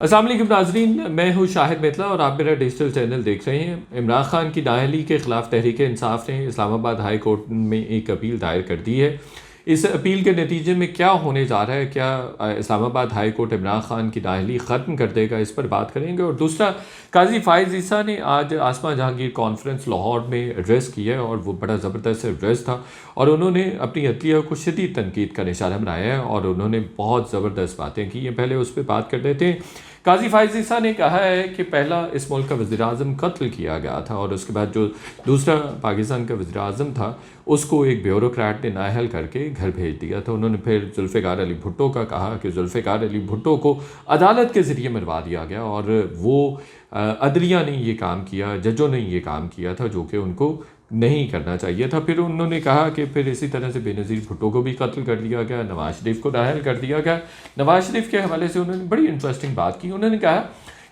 अस्सलाम वालेकुम नाज़रीन, मैं हूँ शाहिद मितला और आप मेरा डिजिटल चैनल देख रहे हैं। इमरान खान की नाअहली के ख़िलाफ़ तहरीक इंसाफ ने इस्लामाबाद हाई कोर्ट में एक अपील दायर कर दी है। इस अपील के नतीजे में क्या होने जा रहा है, क्या इस्लामाबाद हाई कोर्ट इमरान खान की नाअहली ख़त्म कर देगा, इस पर बात करेंगे। और दूसरा, काजी फ़ाइज़ ईसा ने आज आसमा जहांगीर कॉन्फ्रेंस लाहौर में एड्रेस किया है और वो बड़ा ज़बरदस्त एड्रेस था और उन्होंने अपनी अदलिया को शदीद तनकीद का निशाना बनाया है और उन्होंने बहुत ज़बरदस्त बातें की हैं। पहले उस पर बात कर लेते हैं। काजी फ़ाइज़ ईसा ने कहा है कि पहला इस मुल्क का वज़ीर-ए-आज़म कत्ल किया गया था और उसके बाद जो दूसरा पाकिस्तान का वज़ीर-ए-आज़म था उसको एक ब्यूरोक्रेट ने नाअहल करके घर भेज दिया था। उन्होंने फिर ज़ुल्फ़िकार अली भुट्टो का कहा कि ज़ुल्फ़िकार अली भुट्टो को अदालत के ज़रिए मरवा दिया गया और वो अदलिया ने ये काम किया, जजों ने ये काम किया था जो कि उनको नहीं करना चाहिए था। फिर उन्होंने कहा कि फिर इसी तरह से बेनज़ीर भुट्टो को भी कत्ल कर लिया गया, नवाज़ शरीफ को नाअहल कर दिया गया। नवाज़ शरीफ के हवाले से उन्होंने बड़ी इंटरेस्टिंग बात की। उन्होंने कहा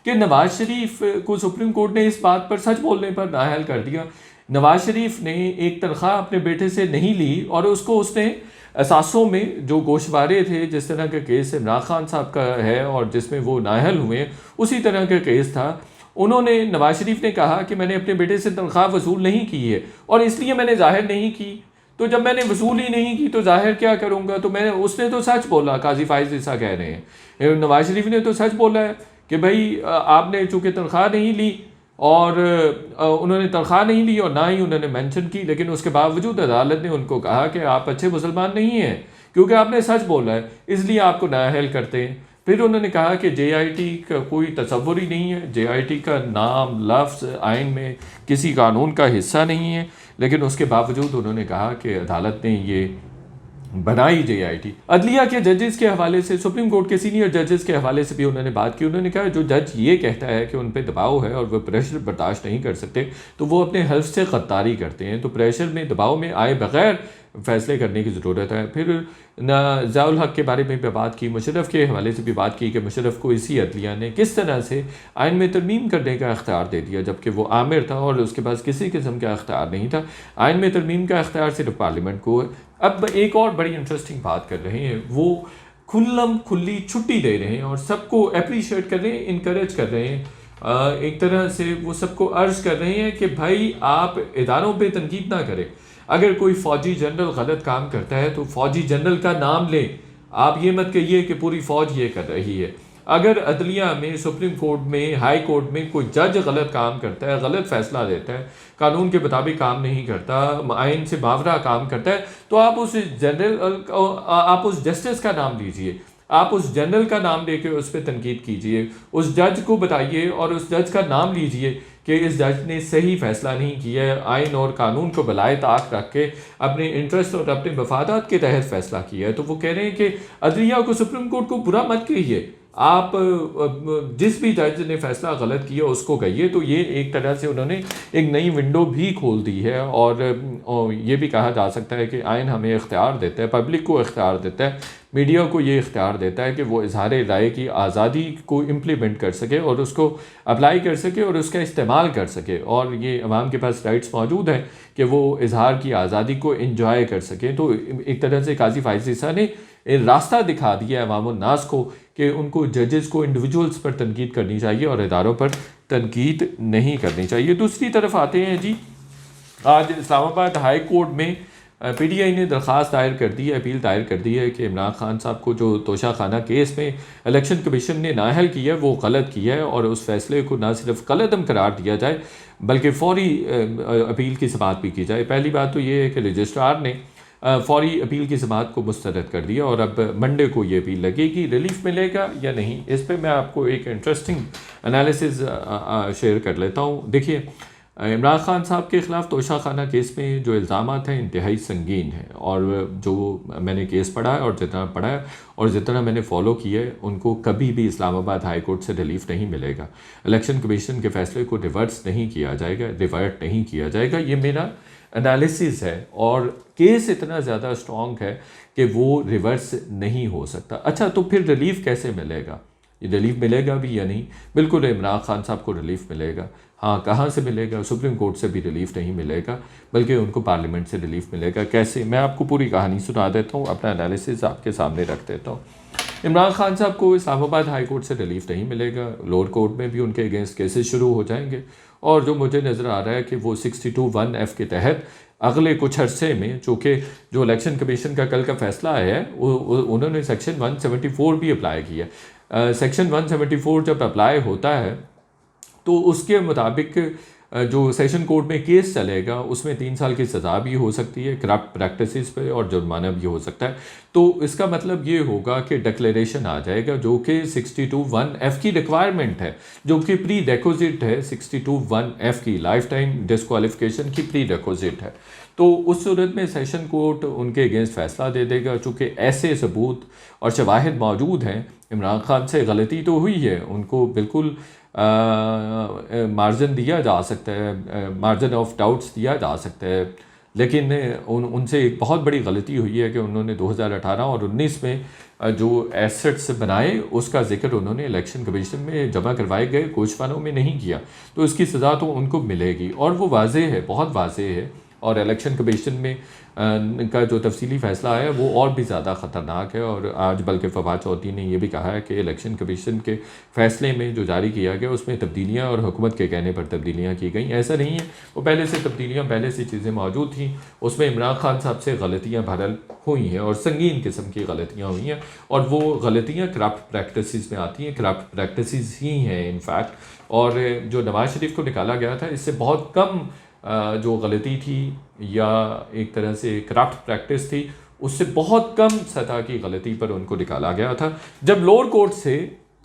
कि नवाज़ शरीफ को सुप्रीम कोर्ट ने इस बात पर सच बोलने पर नाअहल कर दिया। नवाज़ शरीफ ने एक तनख्वाह अपने बेटे से नहीं ली और उसको उसने असासों में जो गोशवारे थे, जिस तरह का केस इमरान खान साहब का है और जिसमें वो नाअहल हुए, उसी तरह का केस था। उन्होंने नवाज़ शरीफ ने कहा कि मैंने अपने बेटे से तनख्वाह वसूल नहीं की है और इसलिए मैंने ज़ाहिर नहीं की। तो जब मैंने वसूल ही नहीं की तो ज़ाहिर क्या करूँगा। तो मैंने उसने तो सच बोला, काजी फ़ाइज़ ईसा कह रहे हैं, नवाज़ शरीफ ने तो सच बोला है कि भाई आपने चूँकि तनख्वाह नहीं ली और उन्होंने तनख्वाह नहीं ली और ना ही उन्होंने मेंशन की, लेकिन उसके बावजूद अदालत ने उनको कहा कि आप अच्छे मुसलमान नहीं हैं क्योंकि आपने सच बोला है, इसलिए आपको नाअहल करते हैं। फिर उन्होंने कहा कि JIT का कोई तसव्वुर ही नहीं है, JIT का नाम लफ्ज़ आइन में किसी कानून का हिस्सा नहीं है, लेकिन उसके बावजूद उन्होंने कहा कि अदालत ने ये बनाई JIT। अदलिया के जजेस के हवाले से, सुप्रीम कोर्ट के सीनियर जजेस के हवाले से भी उन्होंने बात की। उन्होंने कहा जो जज ये कहता है कि उन पर दबाव है और वह प्रेशर बर्दाश्त नहीं कर सकते तो वो अपने हल्फ से गद्दारी करते हैं, तो प्रेशर में दबाव में आए बगैर फैसले करने की ज़रूरत है। फिर ज़ियाउल हक के बारे में भी बात की, मुशर्रफ के हवाले से भी बात की कि मुशर्रफ को इसी अदलिया ने किस तरह से आइन में तरमीम करने का इख्तियार दे दिया जबकि वो आमिर था और उसके पास किसी किस्म का इख्तियार नहीं था। आइन में तरमीम का इख्तियार सिर्फ पार्लियामेंट को है। अब एक और बड़ी इंटरेस्टिंग बात कर रहे हैं, वो खुल्लम खुल्ली छुट्टी दे रहे हैं और सबको अप्रीशिएट कर रहे हैं, इनकरेज कर रहे हैं। एक तरह से वो सबको अर्ज कर रहे हैं कि भाई आप इदारों पे तनकीद ना करें। अगर कोई फ़ौजी जनरल गलत काम करता है तो फ़ौजी जनरल का नाम लें, आप ये मत कहिए कि पूरी फ़ौज ये कर रही है। अगर अदलिया में, सुप्रीम कोर्ट में, हाई कोर्ट में कोई जज गलत काम करता है, गलत फ़ैसला देता है, कानून के मुताबिक काम नहीं करता, आइन से बावरा काम करता है, तो आप उस जस्टिस का नाम लीजिए, आप उस जनरल का नाम लेके उस पर तनकीद कीजिए, उस जज को बताइए और उस जज का नाम लीजिए कि इस जज ने सही फ़ैसला नहीं किया है, आइन और कानून को बलाए ताक रख के अपने इंटरेस्ट और अपने मफादात के तहत फ़ैसला किया है। तो वो कह रहे हैं कि अदलिया को, सुप्रीम कोर्ट को बुरा मत कहिए, आप जिस भी जज ने फ़ैसला गलत किया उसको कहिए। तो ये एक तरह से उन्होंने एक नई विंडो भी खोल दी है और ये भी कहा जा सकता है कि आइन हमें इख्तियार देता है, पब्लिक को इख्तियार देता है, मीडिया को ये इख्तियार देता है कि वो इज़हार राय की आज़ादी को इम्प्लीमेंट कर सके और उसको अप्लाई कर सके और उसका इस्तेमाल कर सके, और ये अवाम के पास राइट्स मौजूद हैं कि वो इज़हार की आज़ादी को इंजॉय कर सकें। तो एक तरह से काजी फ़ाइज़ ईसा ने रास्ता दिखा दिया है अवाम नास को कि उनको जजेस को इंडिविजुअल्स पर तनकीद करनी चाहिए और इदारों पर तनकीद नहीं करनी चाहिए। दूसरी तरफ आते हैं जी, आज इस्लामाबाद हाई कोर्ट में PTI ने दरख्वास्त दायर कर दी है, अपील दायर कर दी है कि इमरान खान साहब को जो तोशा खाना केस में इलेक्शन कमीशन ने नाअहल किया है वो गलत किया है और उस फैसले को ना सिर्फ कलअदम करार दिया जाए बल्कि फ़ौरी अपील की समाअत भी की जाए। पहली बात तो ये है कि रजिस्ट्रार ने फ़ौरी अपील की समाअत को मुस्तरद कर दिया और अब मंडे को ये अपील लगेगी। रिलीफ मिलेगा या नहीं, इस पर मैं आपको एक इंटरेस्टिंग एनालिसिस शेयर कर लेता हूँ। देखिए, इमरान खान साहब के ख़िलाफ़ तोशा खाना केस में जो इल्ज़ामात हैं इंतहाई संगीन हैं और जो मैंने केस पढ़ा है और जितना पढ़ा है और जितना मैंने फ़ॉलो किया है, उनको कभी भी इस्लामाबाद हाई कोर्ट से रिलीफ नहीं मिलेगा। इलेक्शन कमीशन के फ़ैसले को रिवर्स नहीं किया जाएगा, रिवर्ट नहीं किया जाएगा, ये मेरा एनालिसिस है और केस इतना ज़्यादा स्ट्रॉन्ग है कि वो रिवर्स नहीं हो सकता। अच्छा, तो फिर रिलीफ कैसे मिलेगा? ये रिलीफ मिलेगा भी या नहीं? बिल्कुल इमरान खान साहब को रिलीफ मिलेगा। हाँ, कहाँ से मिलेगा? सुप्रीम कोर्ट से भी रिलीफ नहीं मिलेगा बल्कि उनको पार्लियामेंट से रिलीफ मिलेगा। कैसे? मैं आपको पूरी कहानी सुना देता हूँ, अपना एनालिसिस आपके सामने रख देता हूँ। इमरान खान साहब को इस्लामाबाद हाई कोर्ट से रिलीफ नहीं मिलेगा, लोअर कोर्ट में भी उनके अगेंस्ट केसेस शुरू हो जाएंगे, और जो मुझे नज़र आ रहा है कि वो 62(1)(f के तहत अगले कुछ अरसे में, चूँकि जो इलेक्शन कमीशन का कल का फैसला आया है उन्होंने सेक्शन 174 भी अप्लाई किया। सेक्शन 174 जब अप्लाई होता है तो उसके मुताबिक जो सेशन कोर्ट में केस चलेगा उसमें 3 साल की सज़ा भी हो सकती है करप्ट प्रैक्टिसेस पे, और जुर्माना भी हो सकता है। तो इसका मतलब ये होगा कि डिक्लेरेशन आ जाएगा जो कि 62(1)(f की रिक्वायरमेंट है, जो कि प्री रिक्विजिट है 62(1)(f की, लाइफ टाइम डिस्क्वालिफिकेशन की प्री रिक्विजिट है। तो उस सूरत में सेशन कोर्ट उनके अगेंस्ट फैसला दे देगा, चूँकि ऐसे सबूत और शवाहिद मौजूद हैं। इमरान खान से गलती तो हुई है, उनको बिल्कुल मार्जिन दिया जा सकता है, मार्जिन ऑफ डाउट्स दिया जा सकता है, लेकिन उनसे एक बहुत बड़ी गलती हुई है कि उन्होंने 2018 और 19 में जो एसेट्स बनाए उसका जिक्र उन्होंने इलेक्शन कमीशन में जमा करवाए गए कोषवानों में नहीं किया। तो इसकी सज़ा तो उनको मिलेगी, और वो वाज़ेह है, बहुत वाज़ेह है। और इलेक्शन कमीशन में का जो तफसीली फ़ैसला आया वो और भी ज़्यादा ख़तरनाक है। और आज बल्कि फवाद चौधरी ने यह भी कहा है कि इलेक्शन कमीशन के फ़ैसले में जो जारी किया गया उसमें तब्दीलियाँ और हुकूमत के कहने पर तब्दीलियाँ की गई। ऐसा नहीं है, वो पहले से तब्दीलियाँ, पहले से चीज़ें मौजूद थी, उसमें इमरान खान साहब से गलतियाँ बहरहाल हुई हैं और संगीन किस्म की गलतियाँ हुई हैं, और वो गलतियाँ करप्ट प्रैक्टिसेस में आती हैं, करप्ट प्रैक्टिसेस ही हैं इनफैक्ट। और जो नवाज शरीफ को निकाला गया था इससे बहुत कम जो गलती थी या एक तरह से करप्ट प्रैक्टिस थी, उससे बहुत कम सतह की गलती पर उनको निकाला गया था। जब लोअर कोर्ट से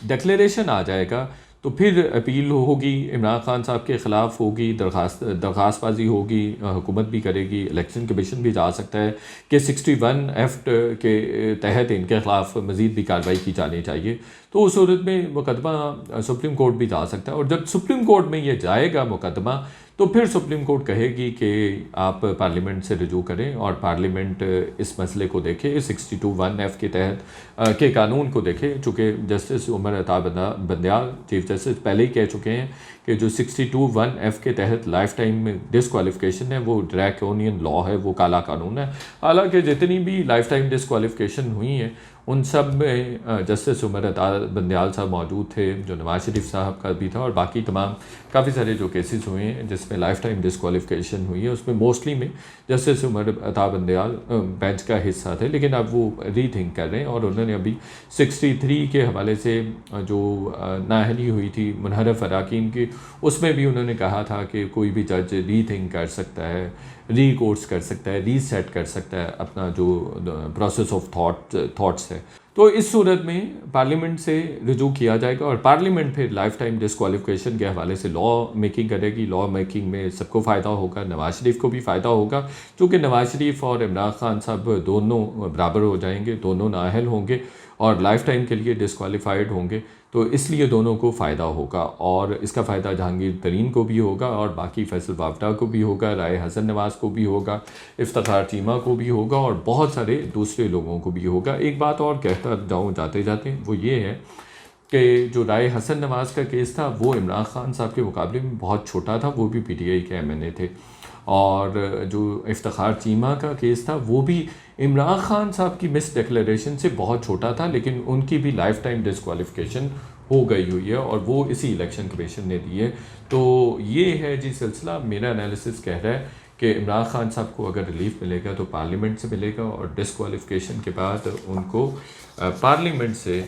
डिक्लेरेशन आ जाएगा तो फिर अपील होगी, इमरान खान साहब के ख़िलाफ़ होगी, दरख्वास्तबाजी होगी, हुकूमत भी करेगी, इलेक्शन कमीशन भी जा सकता है कि 61(f) के तहत इनके ख़िलाफ़ मज़ीद भी कार्रवाई की जानी चाहिए। तो उस सूरत में मुकदमा सुप्रीम कोर्ट भी जा सकता है, और जब सुप्रीम कोर्ट में ये जाएगा मुकदमा तो फिर सुप्रीम कोर्ट कहेगी कि आप पार्लियामेंट से रजू करें और पार्लियामेंट इस मसले को देखे, 62(1)(f के तहत के कानून को देखे। चूँकि justice Umar Ata Bandial chief justice पहले ही कह चुके हैं कि जो 62(1)(f के तहत लाइफ टाइम डिस्क्वालिफिकेशन है वो ड्रैकोनियन लॉ है, वो काला कानून है। हालांकि जितनी भी लाइफ टाइम डिस्क्वालिफिकेशन हुई हैं उन सब में जस्टिस उमर अता बंदयाल साहब मौजूद थे, जो नवाज शरीफ साहब का भी था, और बाकी तमाम काफ़ी सारे जो केसेस हुए हैं जिसमें लाइफ टाइम डिस्क्वालिफिकेशन हुई है उसमें मोस्टली में जस्टिस उमर अता बंदयाल बेंच का हिस्सा थे। लेकिन अब वो रीथिंक कर रहे हैं और उन्होंने अभी 63 के हवाले से जो नाअहली हुई थी मुनहरफ अराकीन की, उसमें भी उन्होंने कहा था कि कोई भी जज रीथिंक कर सकता है, रीकोर्स कर सकता है, रीसेट कर सकता है अपना जो प्रोसेस ऑफ थॉट्स है। तो इस सूरत में पार्लियामेंट से रिजू किया जाएगा और पार्लियामेंट फिर लाइफ टाइम डिस्क्वालिफिकेशन के हवाले से लॉ मेकिंग करेगी। लॉ मेकिंग में सबको फ़ायदा होगा, नवाज शरीफ को भी फ़ायदा होगा, क्योंकि नवाज शरीफ और इमरान खान साहब दोनों बराबर हो जाएंगे, दोनों नाअहल होंगे और लाइफ टाइम के लिए डिस्क्वालीफाइड होंगे, तो इसलिए दोनों को फ़ायदा होगा। और इसका फ़ायदा जहांगीर तरीन को भी होगा और बाकी फैसल वावडा को भी होगा, राय हसन नवाज़ को भी होगा, इफ्तिखार चीमा को भी होगा और बहुत सारे दूसरे लोगों को भी होगा। एक बात और कहता जाऊँ जाते जाते, वो ये है कि जो राय हसन नवाज़ का केस था वो इमरान खान साहब के मुकाबले में बहुत छोटा था, वो भी PTI के MNA थे। और जो इफ्तिखार चीमा का केस था वो भी इमरान खान साहब की मिस डिक्लेरेशन से बहुत छोटा था, लेकिन उनकी भी लाइफ टाइम डिस्क्वालिफिकेशन हो गई हुई है और वो इसी इलेक्शन कमीशन ने दी है। तो ये है जी सिलसिला। मेरा एनालिसिस कह रहा है कि इमरान खान साहब को अगर रिलीफ मिलेगा तो पार्लियामेंट से मिलेगा और डिस्क्वालिफिकेशन के बाद उनको पार्लियामेंट से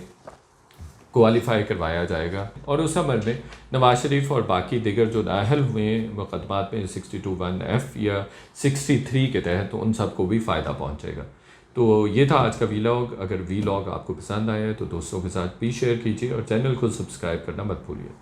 क्वालिफाई करवाया जाएगा। और उस अमल में नवाज शरीफ और बाकी दिगर जो नाअहल हुए मुकदमात में 62(1)(f या 63 के तहत, तो उन सबको भी फ़ायदा पहुंचेगा। तो ये था आज का वीलॉग। अगर वीलॉग आपको पसंद आया है तो दोस्तों के साथ भी शेयर कीजिए और चैनल को सब्सक्राइब करना मत भूलिए।